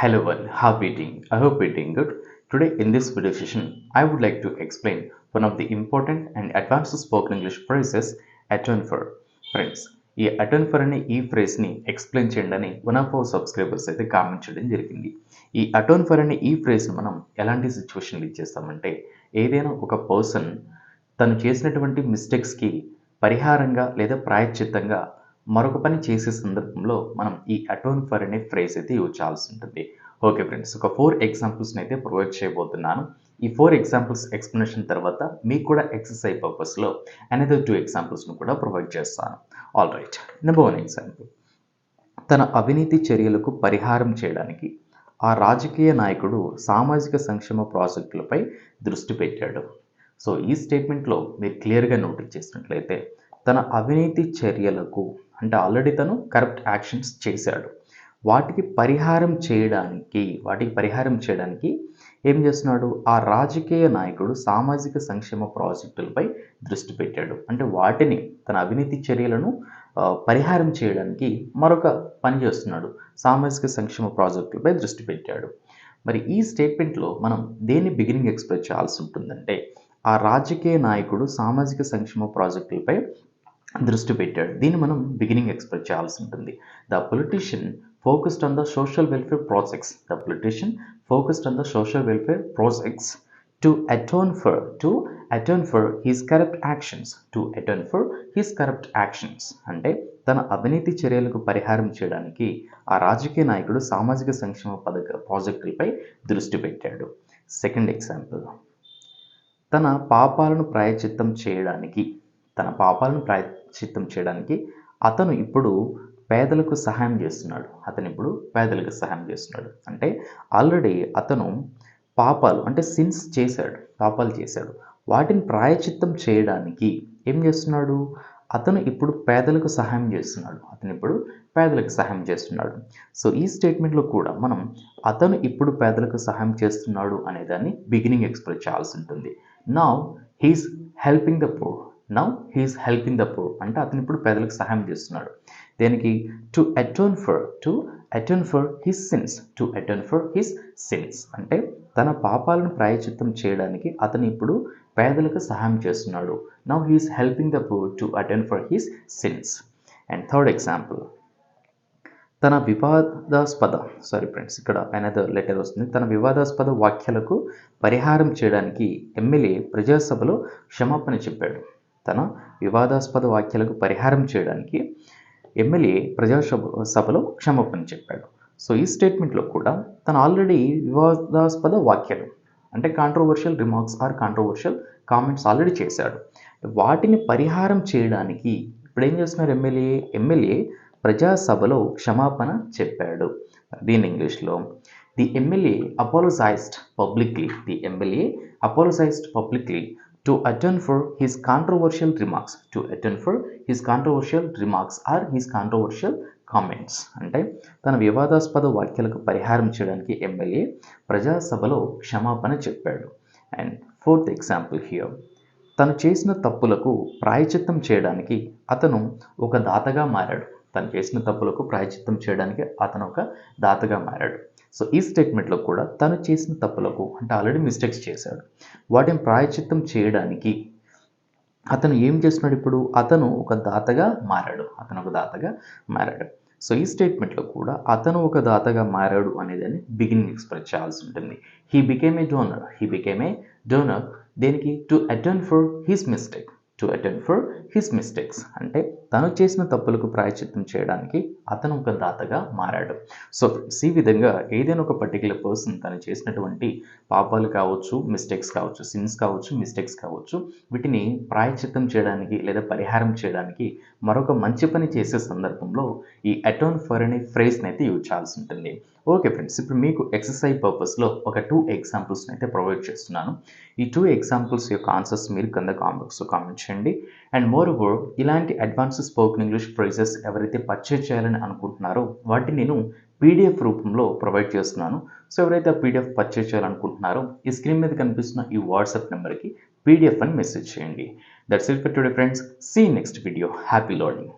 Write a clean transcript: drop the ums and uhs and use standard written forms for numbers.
Hello all, how are you doing? I hope you're doing good. Today in this video session, I would like to explain one of the important and advanced spoken English phrases, atone for. Friends, ఈ atone for అనే ఈ ఫ్రేజ్ని explain చేయండి అని one of our subscribers అయితే comment చేయడం జరిగింది. ఈ atone for అనే ఈ ఫ్రేజ్ని మనం ఎలాంటి సిచ్యువేషన్లు ఇచ్చేస్తామంటే ఏదైనా ఒక పర్సన్ తను చేసినటువంటి మిస్టేక్స్కి పరిహారంగా లేదా ప్రాయశ్చిత్తంగా మరొక పని చేసే సందర్భంలో మనం ఈ అటోన్ ఫర్ అనే ఫ్రేజ్ అయితే యూజ్ చేయాల్సి ఉంటుంది. ఓకే ఫ్రెండ్స్, ఒక 4 ఎగ్జాంపుల్స్ని అయితే ప్రొవైడ్ చేయబోతున్నాను. ఈ 4 ఎగ్జాంపుల్స్ ఎక్స్ప్లెనేషన్ తర్వాత మీకు కూడా ఎక్సర్సైజ్ పర్పస్లో అనదర్ 2 ఎగ్జాంపుల్స్ను కూడా ప్రొవైడ్ చేస్తాను. All right, number 1 example. తన అవినీతి చర్యలకు పరిహారం చేయడానికి ఆ రాజకీయ నాయకుడు సామాజిక సంక్షేమ ప్రాజెక్టులపై దృష్టి పెట్టాడు. సో ఈ స్టేట్మెంట్లో మీరు క్లియర్గా నోటీస్ చేసినట్లయితే తన అవినీతి చర్యలకు అంటే ఆల్రెడీ తను కరప్ట్ యాక్షన్స్ చేశాడు, వాటికి పరిహారం చేయడానికి ఏం చేస్తున్నాడు? ఆ రాజకీయ నాయకుడు సామాజిక సంక్షేమ ప్రాజెక్టులపై దృష్టి పెట్టాడు. అంటే వాటిని తన అవినీతి చర్యలను పరిహారం చేయడానికి మరొక పని చేస్తున్నాడు, సామాజిక సంక్షేమ ప్రాజెక్టులపై దృష్టి పెట్టాడు. మరి ఈ స్టేట్మెంట్లో మనం దేన్ని బిగినింగ్ ఎక్స్ప్రెస్ చేయాల్సి ఉంటుందంటే ఆ రాజకీయ నాయకుడు సామాజిక సంక్షేమ ప్రాజెక్టులపై దృష్టి పెట్టాడు. దీన్ని మనం బిగినింగ్ ఎక్స్ప్రెస్ చేయాల్సి ఉంటుంది. The politician focused on the social welfare projects. The politician focused on the social welfare projects to atone for his corrupt actions. అంటే తన అవినీతి చర్యలకు పరిహారం చేయడానికి ఆ రాజకీయ నాయకుడు సామాజిక సంక్షేమ ప్రాజెక్టులపై దృష్టి పెట్టాడు. Second example. తన పాపాలను ప్రాయశ్చిత్తం చేయడానికి అతను ఇప్పుడు పేదలకు సహాయం చేస్తున్నాడు. అంటే ఆల్రెడీ అతను పాపాలు చేశాడు. వాటిని ప్రాయశ్చిత్తం చేయడానికి ఏం చేస్తున్నాడు? అతను ఇప్పుడు పేదలకు సహాయం చేస్తున్నాడు. సో ఈ స్టేట్మెంట్లో కూడా మనం అతను ఇప్పుడు పేదలకు సహాయం చేస్తున్నాడు అనేదాన్ని బిగినింగ్ ఎక్స్ప్రెస్ చేయాల్సి ఉంటుంది. Now he's helping the poor అంటే అతను ఇప్పుడు పేదలకు సహాయం చేస్తున్నాడు. దేనికి? To atone for his since. అంటే తన పాపాలను ప్రాయశ్చిత్తం చేయడానికి అతను ఇప్పుడు పేదలకు సహాయం చేస్తున్నాడు. Now he's helping the poor to atone for his since. And third example. తన వివాదాస్పద వ్యాఖ్యలకు పరిహారం చేయడానికి ఎమ్మెల్యే ప్రజాసభలో క్షమాపణ చెప్పాడు. సో ఈ స్టేట్మెంట్లో కూడా తను ఆల్రెడీ వివాదాస్పద వ్యాఖ్యలు అంటే controversial remarks or controversial comments already చేశాడు. వాటిని పరిహారం చేయడానికి ఇప్పుడు ఏం చేస్తున్నారు? ఎమ్మెల్యే ప్రజాసభలో క్షమాపణ చెప్పాడు. దీని ఇంగ్లీష్లో the MLA apologised publicly to atone for his controversial remarks or his controversial comments. అంటే తన వివాదాస్పద వ్యాఖ్యలకు పరిహారం చేయడానికి ఎమ్మెల్యే ప్రజాసభలో క్షమాపణ చెప్పాడు. And fourth example here. తను చేసిన తప్పులకు ప్రాయశ్చిత్తం చేయడానికి అతను ఒక దాతగా మారాడు. సో ఈ స్టేట్మెంట్లో కూడా తను చేసిన తప్పులకు అంటే ఆల్రెడీ మిస్టేక్స్ చేశాడు, వాటిని ప్రాయశ్చిత్తం చేయడానికి అతను ఏం చేస్తున్నాడు? ఇప్పుడు అతను ఒక దాతగా మారాడు. సో ఈ స్టేట్మెంట్లో కూడా అతను ఒక దాతగా మారాడు అనేదాన్ని బిగినింగ్ ఎక్స్ప్రెస్ చేయాల్సి ఉంటుంది. He became a donor. దేనికి? To atone for his mistakes. అంటే తను చేసిన తప్పులకు ప్రాయశ్చిత్తం చేయడానికి అతను ఒక దాతగా మారాడు. సో ఈ విధంగా ఏదైనా ఒక పర్టికులర్ పర్సన్ తను చేసినటువంటి పాపాలు కావచ్చు, సిన్స్ కావచ్చు, మిస్టేక్స్ కావచ్చు, వీటిని ప్రాయశ్చిత్తం చేయడానికి లేదా పరిహారం చేయడానికి మరొక మంచి పని చేసే సందర్భంలో ఈ అటోన్ ఫర్ అనే ఫ్రేజ్ని అయితే యూజ్ చేయాల్సి ఉంటుంది. ఓకే ఫ్రెండ్స్, ఇప్పుడు మీకు ఎక్సర్సైజ్ పర్పస్లో ఒక 2 ఎగ్జాంపుల్స్ని అయితే ప్రొవైడ్ చేస్తున్నాను. ఈ 2 ఎగ్జాంపుల్స్ యొక్క ఆన్సర్స్ మీరు కింద కామెంట్స్లో కామెంట్ చేయండి. అండ్ మోర్ ఓవర్ ఇలాంటి అడ్వాన్స్డ్ స్పోకెన్ ఇంగ్లీష్ ఫ్రేజెస్ ఎవరైతే పర్చేజ్ చేయాలని అనుకుంటున్నారో వాటిని నేను పీడిఎఫ్ రూపంలో ప్రొవైడ్ చేస్తున్నాను. సో ఎవరైతే ఆ పీడిఎఫ్ పర్చేజ్ చేయాలనుకుంటున్నారో ఈ స్క్రీన్ మీద కనిపిస్తున్న ఈ వాట్సాప్ నెంబర్కి పీడిఎఫ్ అని మెసేజ్ చేయండి. That's it for today friends. See next video. Happy learning.